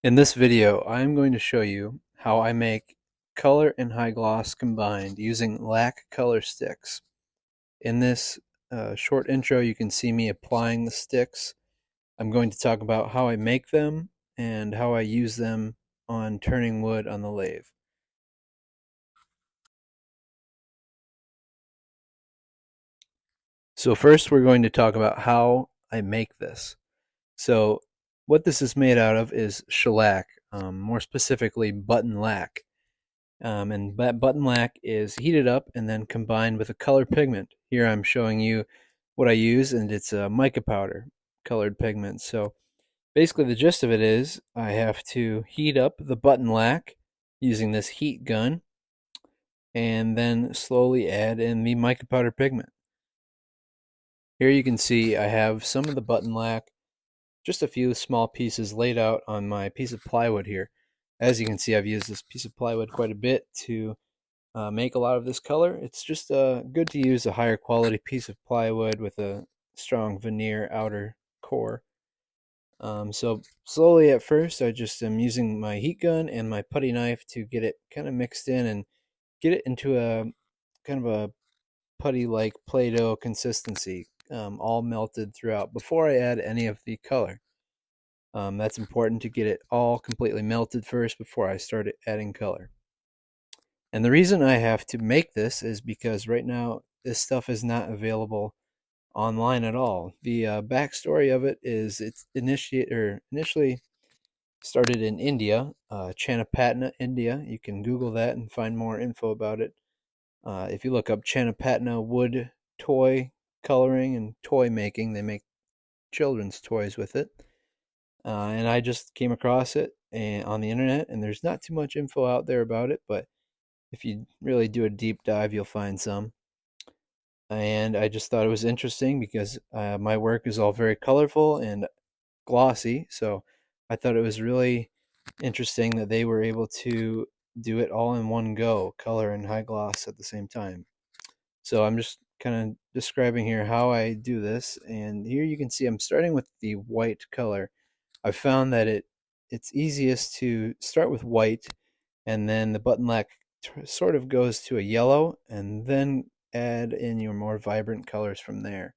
In this video, I'm going to show you how I make color and high gloss combined using LAC color sticks. In this short intro, you can see me applying the sticks. I'm going to talk about how I make them and how I use them on turning wood on the lathe. So first, we're going to talk about how I make this. So what this is made out of is shellac, more specifically button lac. And that button lac is heated up and then combined with a color pigment. Here I'm showing you what I use, and it's a mica powder colored pigment. So basically the gist of it is I have to heat up the button lac using this heat gun and then slowly add in the mica powder pigment. Here you can see I have some of the button lac, just a few small pieces laid out on my piece of plywood here. As you can see, I've used this piece of plywood quite a bit to make a lot of this color. It's just good to use a higher quality piece of plywood with a strong veneer outer core. So slowly at first, I just am using my heat gun and my putty knife to get it kind of mixed in and get it into a kind of a putty-like Play-Doh consistency, all melted throughout before I add any of the color. That's important to get it all completely melted first before I start adding color. And the reason I have to make this is because right now this stuff is not available online at all. The backstory of it is it's initially started in India, Chanapatna, India. You can Google that and find more info about it. If you look up Chanapatna wood toy coloring and toy making, they make children's toys with it. And I just came across it on the internet, and there's not too much info out there about it, but if you really do a deep dive, you'll find some. And I just thought it was interesting because my work is all very colorful and glossy. So I thought it was really interesting that they were able to do it all in one go, color and high gloss at the same time. So I'm just kind of describing here how I do this. And here you can see I'm starting with the white color. I found that it's easiest to start with white, and then the button lac sort of goes to a yellow, and then add in your more vibrant colors from there.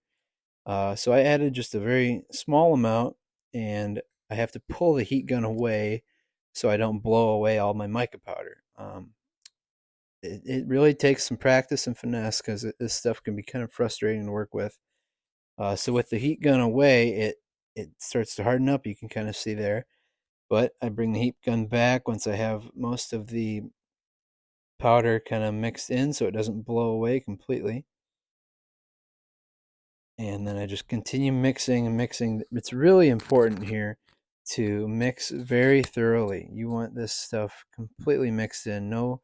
So I added just a very small amount, and I have to pull the heat gun away so I don't blow away all my mica powder. It really takes some practice and finesse because this stuff can be kind of frustrating to work with. So with the heat gun away, it starts to harden up. You can kind of see there. But I bring the heat gun back once I have most of the powder kind of mixed in so it doesn't blow away completely. And then I just continue mixing and mixing. It's really important here to mix very thoroughly. You want this stuff completely mixed in, no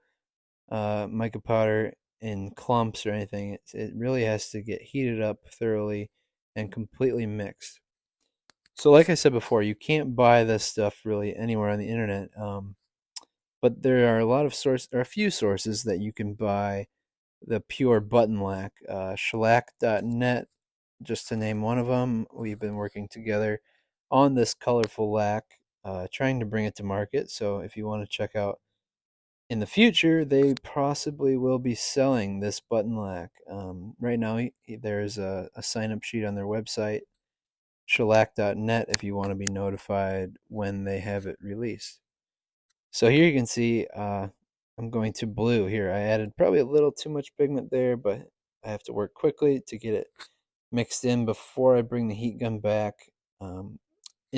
mica powder in clumps or anything. It really has to get heated up thoroughly and completely mixed. So like I said before, you can't buy this stuff really anywhere on the internet. But there are a few sources that you can buy the pure button lac. Shellac.net, just to name one of them. We've been working together on this colorful lac, trying to bring it to market. So if you want to check out in the future, they possibly will be selling this button lac. Right now, there's a sign up sheet on their website, shellac.net, if you want to be notified when they have it released. So here you can see I'm going to blue here. I added probably a little too much pigment there, but I have to work quickly to get it mixed in before I bring the heat gun back. In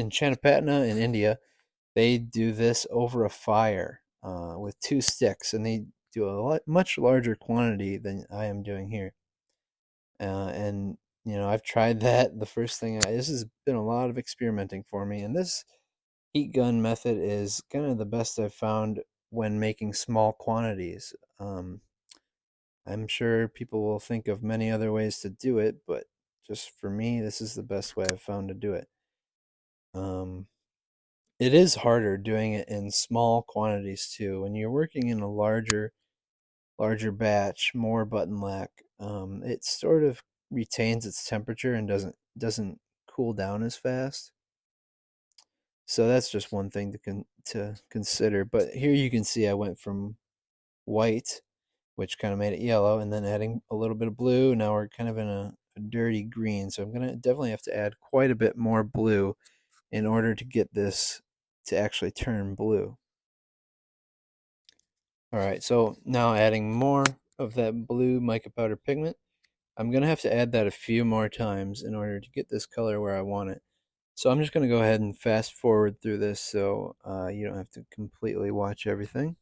Chanapatna in India, they do this over a fire with two sticks, and they do much larger quantity than I am doing here. And I've tried that. The first thing this has been a lot of experimenting for me, and this heat gun method is kind of the best I've found when making small quantities. I'm sure people will think of many other ways to do it, but just for me, this is the best way I've found to do it. Um, it is harder doing it in small quantities too. When you're working in a larger batch, more button lac, it sort of retains its temperature and doesn't cool down as fast. So that's just one thing to consider. But here you can see I went from white, which kind of made it yellow, and then adding a little bit of blue. Now we're kind of in a dirty green. So I'm going to definitely have to add quite a bit more blue in order to get this to actually turn blue. All right, so now adding more of that blue mica powder pigment. I'm going to have to add that a few more times in order to get this color where I want it. So I'm just going to go ahead and fast forward through this so you don't have to completely watch everything.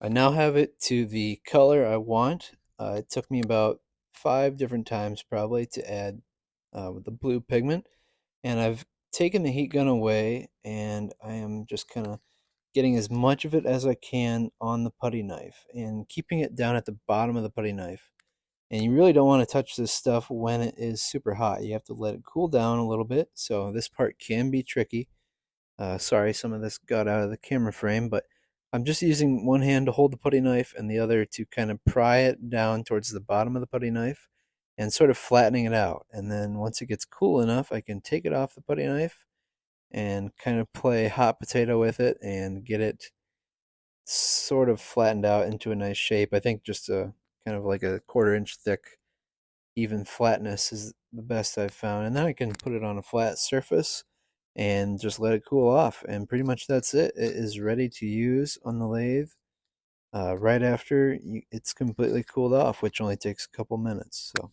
I now have it to the color I want. It took me about 5 different times probably to add with the blue pigment. And I've taken the heat gun away and I am just kind of getting as much of it as I can on the putty knife and keeping it down at the bottom of the putty knife. And you really don't want to touch this stuff when it is super hot. You have to let it cool down a little bit. So this part can be tricky. Sorry, some of this got out of the camera frame, but I'm just using one hand to hold the putty knife and the other to kind of pry it down towards the bottom of the putty knife and sort of flattening it out. And then once it gets cool enough, I can take it off the putty knife and kind of play hot potato with it and get it sort of flattened out into a nice shape. I think just a kind of like a 1/4 inch thick even flatness is the best I've found. And then I can put it on a flat surface and just let it cool off. And pretty much that's it. It is ready to use on the lathe right after it's completely cooled off, which only takes a couple minutes. So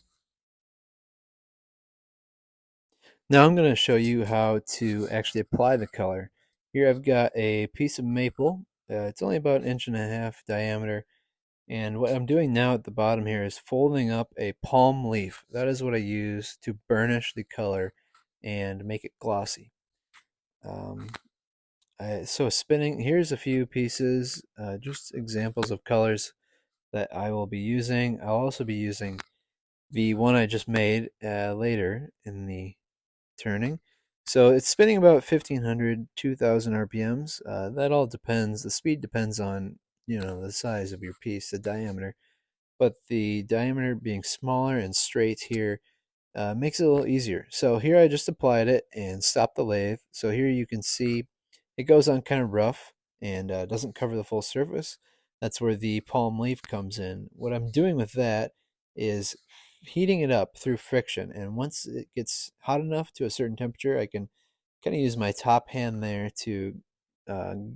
now I'm going to show you how to actually apply the color. Here I've got a piece of maple. It's only about 1.5 inch diameter. And what I'm doing now at the bottom here is folding up a palm leaf. That is what I use to burnish the color and make it glossy. Um, so spinning, here's a few pieces, just examples of colors that I will be using. I'll also be using the one I just made later in the turning. So it's spinning about 1500, 2000 RPMs. That all depends. The speed depends on, the size of your piece, the diameter. But the diameter being smaller and straight here makes it a little easier. So here I just applied it and stopped the lathe. So here you can see it goes on kind of rough and doesn't cover the full surface. That's where the palm leaf comes in. What I'm doing with that is heating it up through friction. And once it gets hot enough to a certain temperature, I can kind of use my top hand there to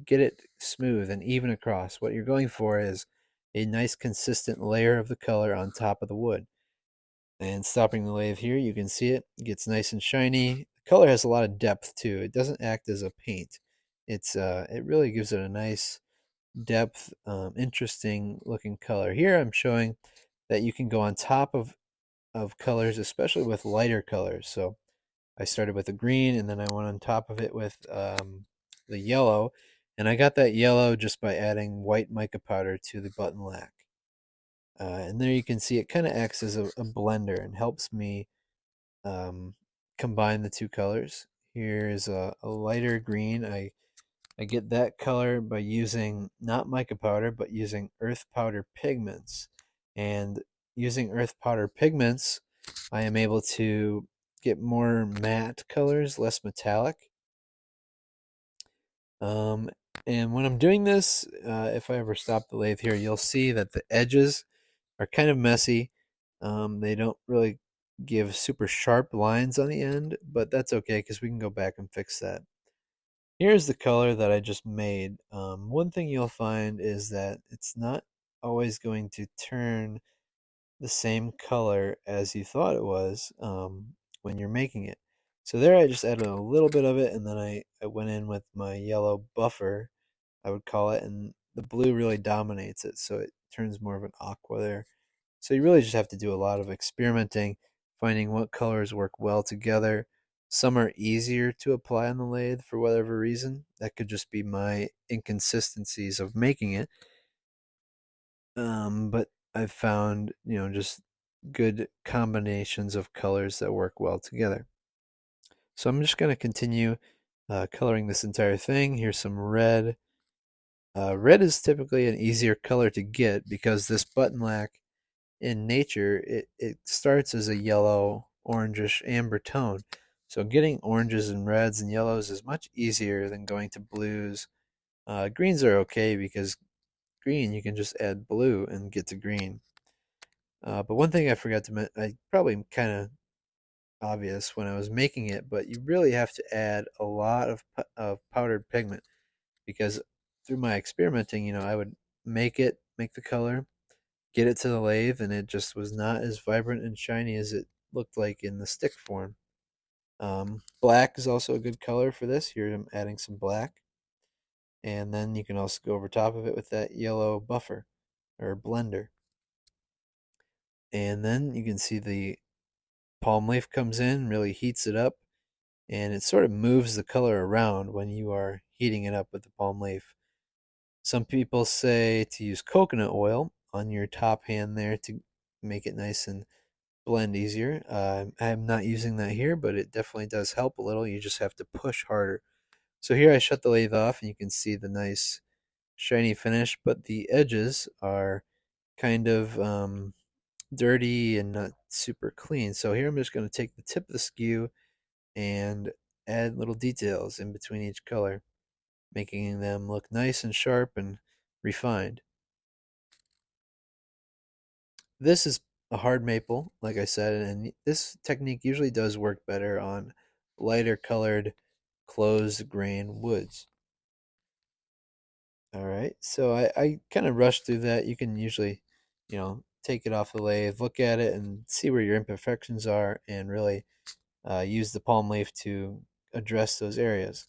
get it smooth and even across. What you're going for is a nice consistent layer of the color on top of the wood. And stopping the lathe here, you can see it gets nice and shiny. The color has a lot of depth too. It doesn't act as a paint. It really gives it a nice depth, interesting looking color. Here I'm showing that you can go on top of colors, especially with lighter colors. So I started with the green and then I went on top of it with the yellow. And I got that yellow just by adding white mica powder to the button lac. And there you can see it kind of acts as a blender and helps me um, combine the two colors. Here's a lighter green. I get that color by using not mica powder, but using earth powder pigments. And using earth powder pigments, I am able to get more matte colors, less metallic. Um, and when I'm doing this, if I ever stop the lathe here, you'll see that the edges are kind of messy. They don't really give super sharp lines on the end, but that's okay because we can go back and fix that. Here's the color that I just made. One thing you'll find is that it's not always going to turn the same color as you thought it was when you're making it. So there I just added a little bit of it, and then I went in with my yellow buffer, I would call it, and the blue really dominates it, so it turns more of an aqua there. So you really just have to do a lot of experimenting, finding what colors work well together. Some are easier to apply on the lathe for whatever reason. That could just be my inconsistencies of making it. But I've found, just good combinations of colors that work well together. So I'm just going to continue coloring this entire thing. Here's some red. Red is typically an easier color to get because this button lac in nature, it starts as a yellow, orangish, amber tone. So getting oranges and reds and yellows is much easier than going to blues. Greens are okay because green you can just add blue and get to green. But one thing I forgot to mention, I probably kind of obvious when I was making it, but you really have to add a lot of powdered pigment because through my experimenting, I would make the color, get it to the lathe, and it just was not as vibrant and shiny as it looked like in the stick form. Black is also a good color for this. Here I'm adding some black, and then you can also go over top of it with that yellow buffer or blender. And then you can see the palm leaf comes in, really heats it up, and it sort of moves the color around when you are heating it up with the palm leaf. Some people say to use coconut oil on your top hand there to make it nice and blend easier. I'm not using that here, but it definitely does help a little. You just have to push harder. So here I shut the lathe off, and you can see the nice shiny finish, but the edges are kind of dirty and not super clean. So here I'm just going to take the tip of the skew and add little details in between each color, making them look nice and sharp and refined. This is a hard maple, like I said, and this technique usually does work better on lighter colored closed grain woods. All right, so I kind of rushed through that. You can usually, take it off the lathe, look at it, and see where your imperfections are, and really use the palm leaf to address those areas.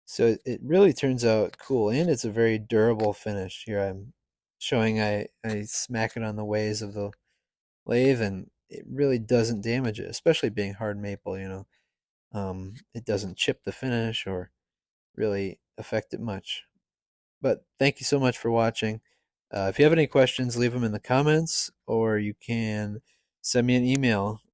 So it really turns out cool, and it's a very durable finish. Here I'm showing I smack it on the ways of the lathe, and it really doesn't damage it, especially being hard maple. It doesn't chip the finish or really affect it much. But thank you so much for watching. If you have any questions, leave them in the comments, or you can send me an email